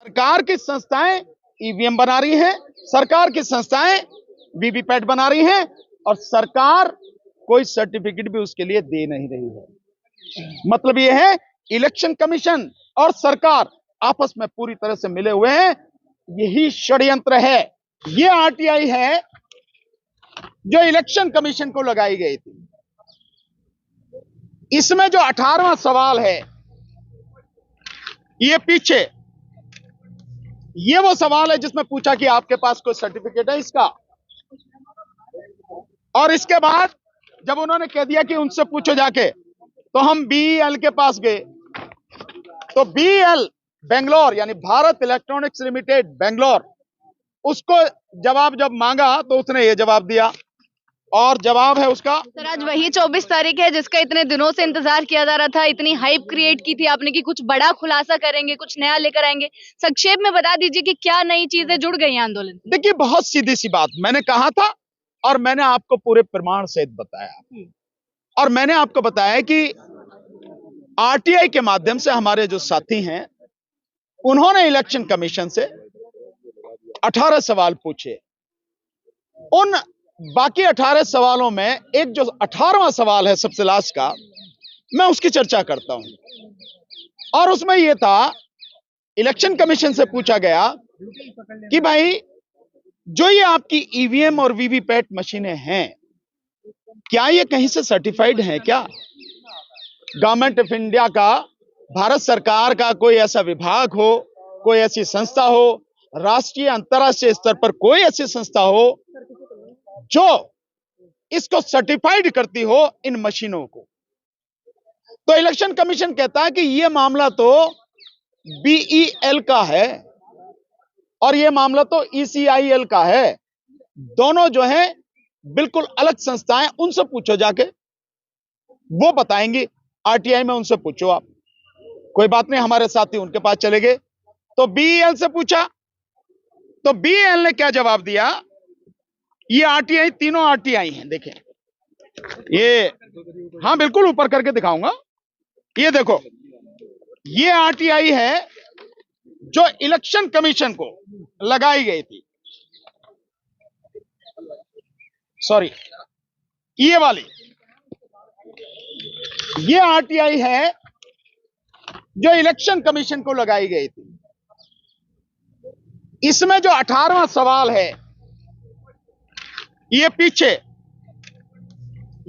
सरकार की संस्थाएं ईवीएम बना रही हैं, सरकार की संस्थाएं वीवीपैट बना रही हैं और सरकार कोई सर्टिफिकेट भी उसके लिए दे नहीं रही है। मतलब यह है इलेक्शन कमीशन और सरकार आपस में पूरी तरह से मिले हुए हैं। यही षड्यंत्र है। यह आरटीआई है जो इलेक्शन कमीशन को लगाई गई थी। इसमें जो 18वां सवाल है, ये पीछे ये वो सवाल है जिसमें पूछा कि आपके पास कोई सर्टिफिकेट है इसका। और इसके बाद जब उन्होंने कह दिया कि उनसे पूछो जाके, तो हम बीईएल के पास गए। तो बीईएल बेंगलोर यानी भारत इलेक्ट्रॉनिक्स लिमिटेड बेंगलोर, उसको जवाब जब मांगा तो उसने ये जवाब दिया और जवाब है उसका। सर, आज वही 24 तारीख है जिसका इतने दिनों से इंतजार किया जा रहा था। इतनी हाइप क्रिएट की थी आपने कि कुछ बड़ा खुलासा करेंगे, कुछ नया लेकर आएंगे। संक्षेप में बता दीजिए कि क्या नई चीजें जुड़ गई हैं आंदोलन से? देखिए, बहुत सीधी सी बात मैंने कहा था और मैंने आपको पूरे प्रमाण सहित बताया। और मैंने आपको बताया कि आरटीआई के माध्यम से हमारे जो साथी हैं उन्होंने इलेक्शन कमीशन से 18 सवाल पूछे। उन बाकी 18 सवालों में एक जो 18वां सवाल है सबसे लास्ट का, मैं उसकी चर्चा करता हूं। और उसमें यह था, इलेक्शन कमीशन से पूछा गया कि भाई जो ये आपकी ईवीएम और वीवीपैट मशीनें हैं, क्या ये कहीं से सर्टिफाइड हैं? क्या गवर्नमेंट ऑफ इंडिया का, भारत सरकार का कोई ऐसा विभाग हो, कोई ऐसी संस्था हो, राष्ट्रीय अंतर्राष्ट्रीय स्तर पर कोई ऐसी संस्था हो जो इसको सर्टिफाइड करती हो इन मशीनों को? तो इलेक्शन कमीशन कहता है कि यह मामला तो बीईएल का है और यह मामला तो ईसीआईएल का है। दोनों जो है बिल्कुल अलग संस्थाएं, उनसे पूछो जाके, वो बताएंगे। आरटीआई में उनसे पूछो आप। कोई बात नहीं, हमारे साथी उनके पास चले गए। तो बीईएल से पूछा तो बीईएल ने क्या जवाब दिया? ये आरटीआई, तीनों आरटीआई हैं, देखें ये, हां बिल्कुल ऊपर करके दिखाऊंगा। ये देखो, ये आरटीआई है जो इलेक्शन कमीशन को लगाई गई थी। सॉरी, ये वाली, ये आरटीआई है जो इलेक्शन कमीशन को लगाई गई थी। इसमें जो 18वां सवाल है, ये पीछे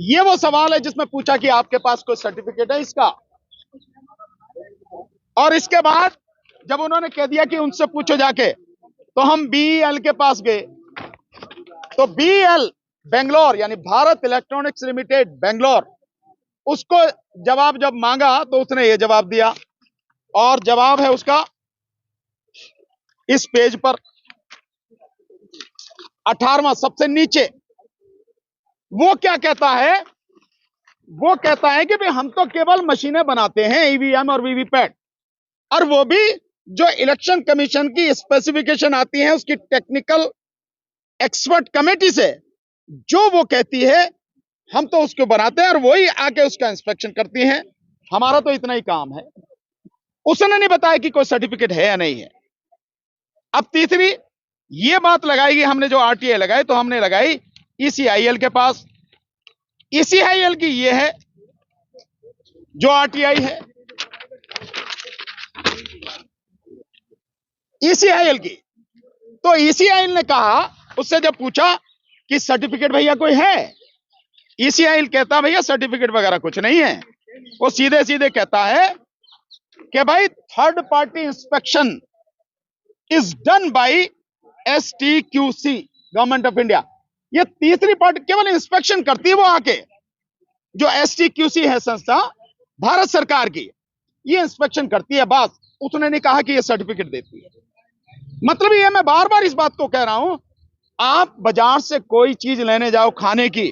ये वो सवाल है जिसमें पूछा कि आपके पास कोई सर्टिफिकेट है इसका। और इसके बाद जब उन्होंने कह दिया कि उनसे पूछो जाके, तो हम बीईएल के पास गए। तो बीईएल बेंगलोर यानी भारत इलेक्ट्रॉनिक्स लिमिटेड बेंगलोर, उसको जवाब जब मांगा तो उसने ये जवाब दिया और जवाब है उसका इस पेज पर, 18वां सबसे नीचे। वो क्या कहता है? वो कहता है कि भाई हम तो केवल मशीनें बनाते हैं, ईवीएम और वीवीपैट, और वो भी जो इलेक्शन कमीशन की स्पेसिफिकेशन आती है उसकी टेक्निकल एक्सपर्ट कमेटी से, जो वो कहती है हम तो उसको बनाते हैं और वही आके उसका इंस्पेक्शन करती हैं। हमारा तो इतना ही काम है। उसने नहीं बताया कि कोई सर्टिफिकेट है या नहीं है। अब तीसरी ये बात लगाई गई, हमने जो आरटीआई लगाई तो हमने लगाई ईसीआईएल के पास। ईसीआईएल की ये है जो आरटीआई है, ईसीआईएल की। तो ईसीआईएल ने कहा, उससे जब पूछा कि सर्टिफिकेट भैया कोई है, ईसीआईएल कहता भैया सर्टिफिकेट वगैरह कुछ नहीं है। वो सीधे सीधे कहता है कि भाई third party inspection is done by STQC, government of India. ये तीसरी पार्टी केवल इंस्पेक्शन करती है, वो आके जो एसटीक्यूसी है संस्था भारत सरकार की, ये इंस्पेक्शन करती है, बस। उसने नहीं कहा कि ये सर्टिफिकेट देती है। मतलब ये, मैं बार बार इस बात को कह रहा हूं, आप बाजार से कोई चीज लेने जाओ खाने की,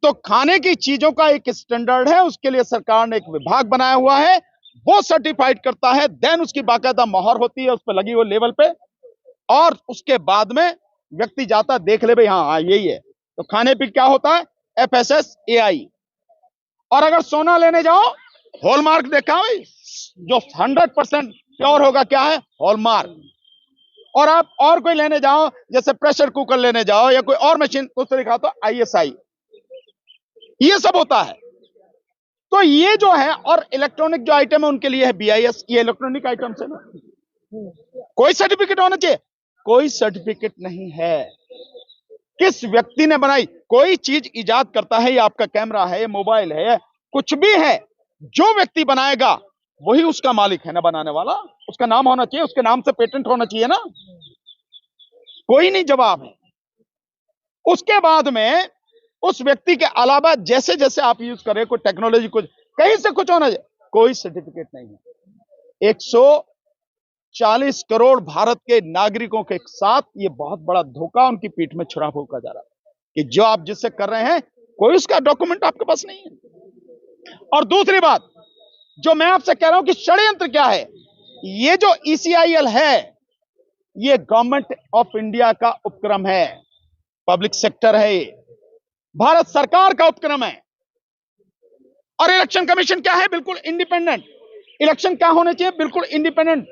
तो खाने की चीजों का एक स्टैंडर्ड है, उसके लिए सरकार ने एक विभाग बनाया हुआ है, वो सर्टिफाइड करता है, देन उसकी बाकायदा मोहर होती है उस पर लगी हुई लेवल पे, और उसके बाद में व्यक्ति जाता देख ले भाई हाँ यही है। तो खाने पे क्या होता है? FSSAI। और अगर सोना लेने जाओ, हॉलमार्क देखा भाई, जो 100% प्योर होगा क्या है, हॉलमार्क। और आप और कोई लेने जाओ, जैसे प्रेशर कुकर लेने जाओ या कोई और मशीन, उस तरह का तो ISI, ये सब होता है। तो ये जो है, और इलेक्ट्रॉनिक जो आइटम है उनके लिए है BIS, ये इलेक्ट्रॉनिक आइटम है ना, कोई सर्टिफिकेट होना चाहिए, कोई सर्टिफिकेट नहीं है। किस व्यक्ति ने बनाई, कोई चीज इजाद करता है, ये आपका कैमरा है, मोबाइल है, कुछ भी है, जो व्यक्ति बनाएगा वही उसका मालिक है ना, बनाने वाला, उसका नाम होना चाहिए, उसके नाम से पेटेंट होना चाहिए ना, कोई नहीं जवाब है। उसके बाद में उस व्यक्ति के अलावा जैसे जैसे आप यूज करें, कोई टेक्नोलॉजी, कुछ कहीं से कुछ होना चाहिए, कोई सर्टिफिकेट नहीं है। 140 करोड़ भारत के नागरिकों के साथ ये बहुत बड़ा धोखा उनकी पीठ में छुरा फूंका जा रहा है कि जो आप जिससे कर रहे हैं, कोई उसका डॉक्यूमेंट आपके पास नहीं है। और दूसरी बात जो मैं आपसे कह रहा हूं कि षड्यंत्र क्या है, ये जो ECIL है, ये गवर्नमेंट ऑफ इंडिया का उपक्रम है, पब्लिक सेक्टर है, ये भारत सरकार का उपक्रम है। और इलेक्शन कमीशन क्या है, बिल्कुल इंडिपेंडेंट। इलेक्शन क्या होने चाहिए, बिल्कुल इंडिपेंडेंट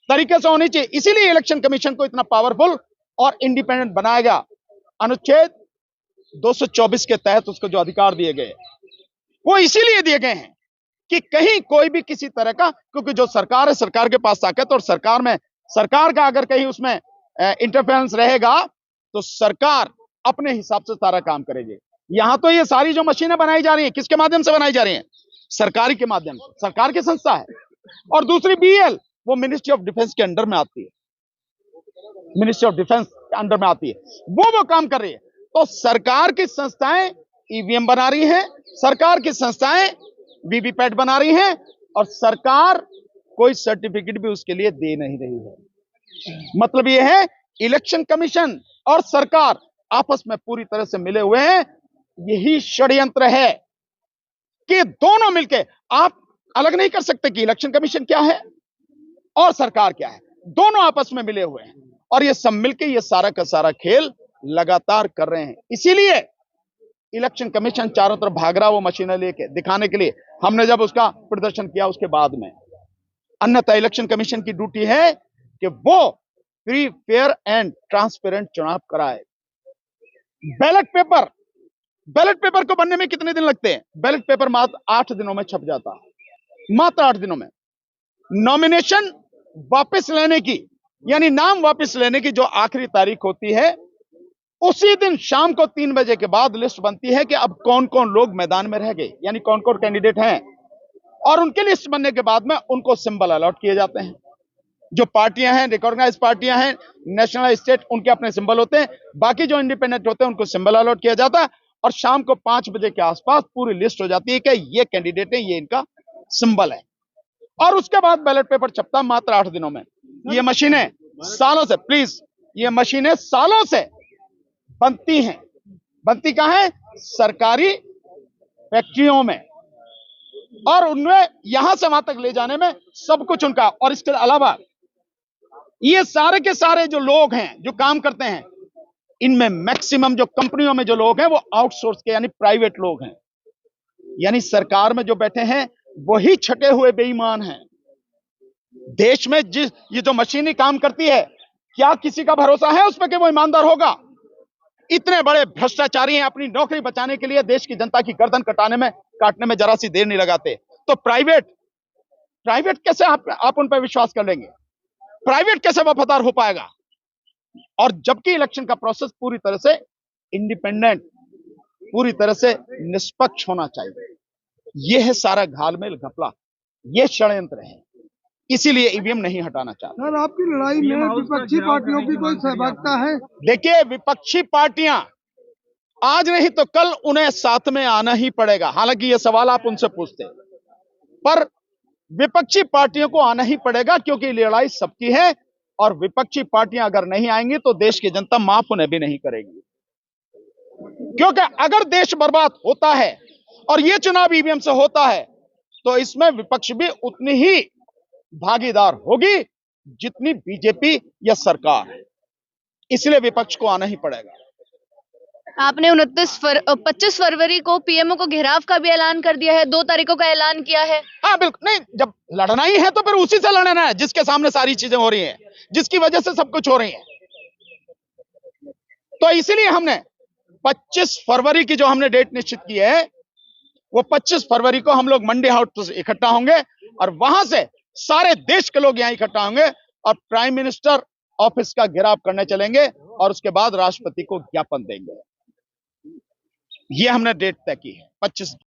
तरीके से होनी चाहिए। इसीलिए इलेक्शन कमीशन को इतना पावरफुल और इंडिपेंडेंट बनाया गया। अनुच्छेद 224 के तहत उसको जो अधिकार दिए गए, वो इसीलिए दिए गए हैं कि कहीं कोई भी किसी तरह का, क्योंकि जो सरकार है, सरकार के पास ताकत, और सरकार में, सरकार का अगर कहीं उसमें इंटरफेरेंस रहेगा तो सरकार अपने हिसाब से सारा काम करेगी। यहां तो ये सारी जो मशीनें बनाई जा रही हैं, किसके माध्यम से बनाई जा रही हैं, सरकारी के माध्यम से, सरकार की संस्था है। और दूसरी BEL, वो मिनिस्ट्री ऑफ डिफेंस के अंडर में आती है, मिनिस्ट्री ऑफ डिफेंस के अंडर में आती है, वो काम कर रही है। तो सरकार की संस्थाएं EVM बना रही हैं, सरकार की संस्थाएं VVPAT बना रही हैं, और सरकार कोई सर्टिफिकेट भी उसके लिए दे नहीं रही है। मतलब यह है, इलेक्शन कमीशन और सरकार आपस में पूरी तरह से मिले हुए हैं। यही षड्यंत्र है कि दोनों मिलके, आप अलग नहीं कर सकते कि इलेक्शन कमीशन क्या है और सरकार क्या है, दोनों आपस में मिले हुए हैं, और ये सब मिलके ये सारा का सारा खेल लगातार कर रहे हैं। इसीलिए इलेक्शन कमीशन चारों तरफ भाग रहा, वो मशीनें लेके दिखाने के लिए। हमने जब उसका प्रदर्शन किया उसके बाद में, अन्यथा इलेक्शन कमीशन की ड्यूटी है कि वो फ्री, फेयर एंड ट्रांसपेरेंट चुनाव कराए। बैलेट पेपर को बनने में कितने दिन लगते हैं, बैलेट पेपर मात्र 8 दिनों में छप जाता है, मात्र 8 दिनों में। नॉमिनेशन वापस लेने की, यानी नाम वापस लेने की जो आखिरी तारीख होती है, उसी दिन शाम को 3 बजे के बाद लिस्ट बनती है कि अब कौन कौन लोग मैदान में रह गए, यानी कौन कौन कैंडिडेट हैं, और उनकी लिस्ट बनने के बाद में उनको सिंबल अलॉट किए जाते हैं। जो पार्टियां हैं, रिकॉग्नाइज पार्टियां हैं, नेशनल, स्टेट, उनके अपने सिंबल होते हैं। बाकी जो इंडिपेंडेंट होते हैं उनको सिंबल अलॉट किया जाता है, और शाम को 5 बजे के आसपास पूरी लिस्ट हो जाती है कि ये कैंडिडेट है, ये इनका सिंबल है। और उसके बाद बैलेट पेपर छपता मात्र 8 दिनों में। ये मशीनें सालों से, प्लीज, ये मशीनें सालों से बनती हैं। बनती कहां है, सरकारी फैक्ट्रियों में, और उनमें यहां से वहां तक ले जाने में सब कुछ उनका। और इसके अलावा ये सारे के सारे जो लोग हैं जो काम करते हैं, इनमें मैक्सिमम जो कंपनियों में जो लोग हैं वो आउटसोर्स के, यानी प्राइवेट लोग हैं। यानी सरकार में जो बैठे हैं वही छटे हुए बेईमान हैं। देश में ये जो मशीनें काम करती है, क्या किसी का भरोसा है उसमें कि वो ईमानदार होगा? इतने बड़े भ्रष्टाचारी हैं, अपनी नौकरी बचाने के लिए देश की जनता की गर्दन काटने में जरा सी देर नहीं लगाते। तो प्राइवेट कैसे आप उन पर विश्वास कर लेंगे? प्राइवेट कैसे वफादार हो पाएगा? और जबकि इलेक्शन का प्रोसेस पूरी तरह से इंडिपेंडेंट, पूरी तरह से निष्पक्ष होना चाहिए। यह है सारा घालमेल घपला, यह षड्यंत्र है। इसीलिए ईवीएम नहीं हटाना चाहते। सर, आपकी लड़ाई में विपक्षी पार्टियों की कोई सहभागिता है? देखिए, विपक्षी पार्टियां आज नहीं तो कल उन्हें साथ में आना ही पड़ेगा। हालांकि यह सवाल आप उनसे पूछते, पर विपक्षी पार्टियों को आना ही पड़ेगा, क्योंकि लड़ाई सबकी है। और विपक्षी पार्टियां अगर नहीं आएंगी तो देश की जनता माफ उन्हें भी नहीं करेगी। क्योंकि अगर देश बर्बाद होता है और यह चुनाव ईवीएम से होता है, तो इसमें विपक्ष भी उतनी ही भागीदार होगी जितनी बीजेपी या सरकार है। इसलिए विपक्ष को आना ही पड़ेगा। आपने 25 फरवरी को पीएमओ को घेराव का भी ऐलान कर दिया है, 2 तारीखों का ऐलान किया है। हाँ बिल्कुल, नहीं जब लड़ना ही है तो फिर उसी से लड़ना है जिसके सामने सारी चीजें हो रही हैं, जिसकी वजह से सब कुछ हो रही है। तो इसीलिए हमने 25 फरवरी की जो हमने डेट निश्चित की है, वो 25 फरवरी को हम लोग मंडी हाउस पर इकट्ठा होंगे और वहां से सारे देश के लोग यहां इकट्ठा होंगे और प्राइम मिनिस्टर ऑफिस का घेराव करने चलेंगे और उसके बाद राष्ट्रपति को ज्ञापन देंगे। ये हमने डेट तय की है 25